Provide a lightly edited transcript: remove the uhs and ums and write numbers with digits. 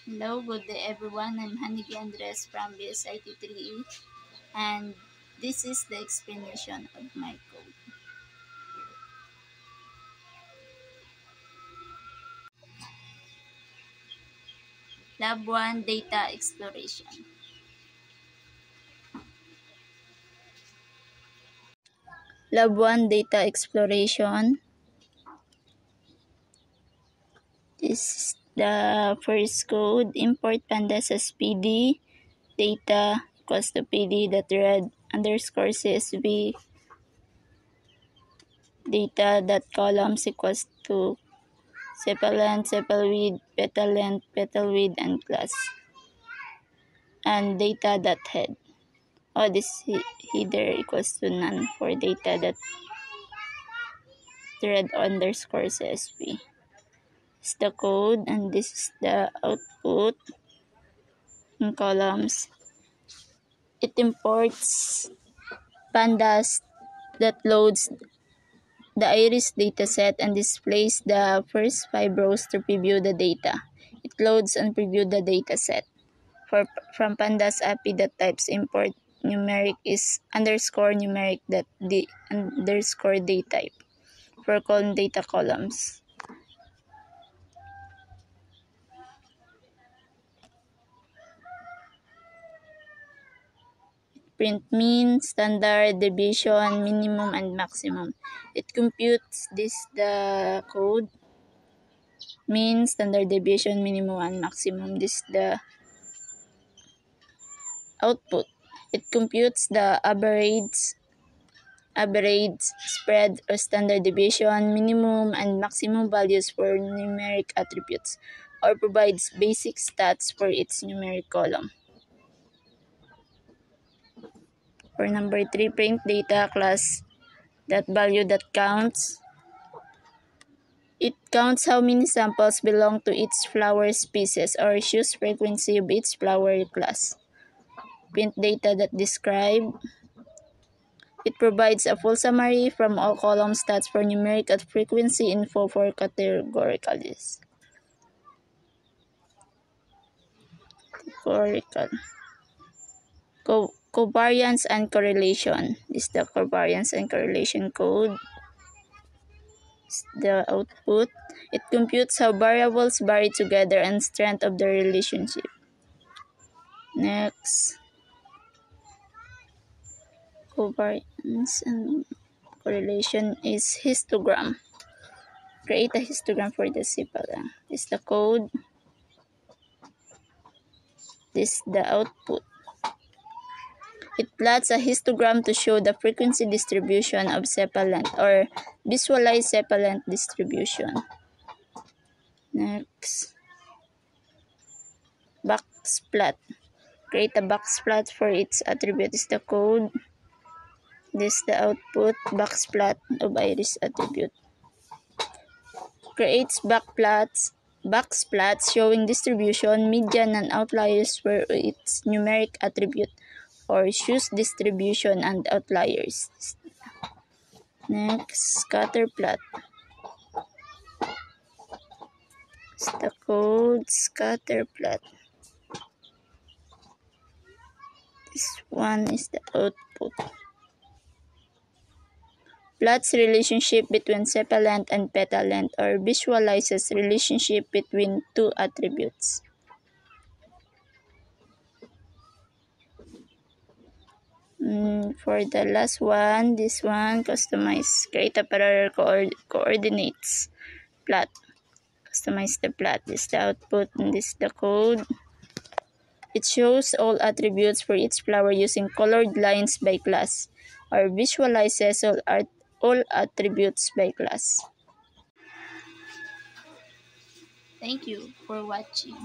Hello, good day everyone. I'm Hanigi Andres from BSIT 3E, and this is the explanation of my code. Lab 1 Data Exploration. Lab 1 Data Exploration. This is the first code. Import pandas as PD. Data equals to PD.read underscore CSV. Data.columns equals to sepal length, sepal width, petal length, petal width, and class. And data.head. This header equals to none for data.thread underscore CSV. This is the code, and this is the output in columns. It imports pandas that loads the iris dataset and displays the first 5 rows to preview the data. It loads and previews the dataset. From pandas API.types import numeric is underscore numeric that the underscore dtype for column data columns. Print mean, standard, deviation, minimum, and maximum. It computes the code. Mean, standard, deviation, minimum, and maximum. This is the output. It computes the average, spread, or standard deviation, minimum, and maximum values for numeric attributes, or provides basic stats for its numeric column. For number 3, print data class .value counts. It counts how many samples belong to each flower species or choose frequency of each flower class. Print data describe. It provides a full summary from all column stats for numeric at frequency info for categorical. Covariance and correlation. This is the covariance and correlation code. This is the output. It computes how variables vary together and strength of the relationship. Next. Covariance and correlation is histogram. Create a histogram for the sepal. This is the code. This is the output. It plots a histogram to show the frequency distribution of sepal length or visualize sepal length distribution. Next. Box plot. Create a box plot for its attribute. This is the code. This is the output. Box plot of iris attribute. Creates box plots showing distribution, median, and outliers for its numeric attribute or choose distribution and outliers. Next, scatter plot. It's the code scatter plot. This one is the output. Plots relationship between sepal length and petal length or visualizes relationship between two attributes. For the last one, this one, customize, create a parallel coordinates plot. Customize the plot. This is the output and this is the code. It shows all attributes for each flower using colored lines by class or visualizes all attributes by class. Thank you for watching.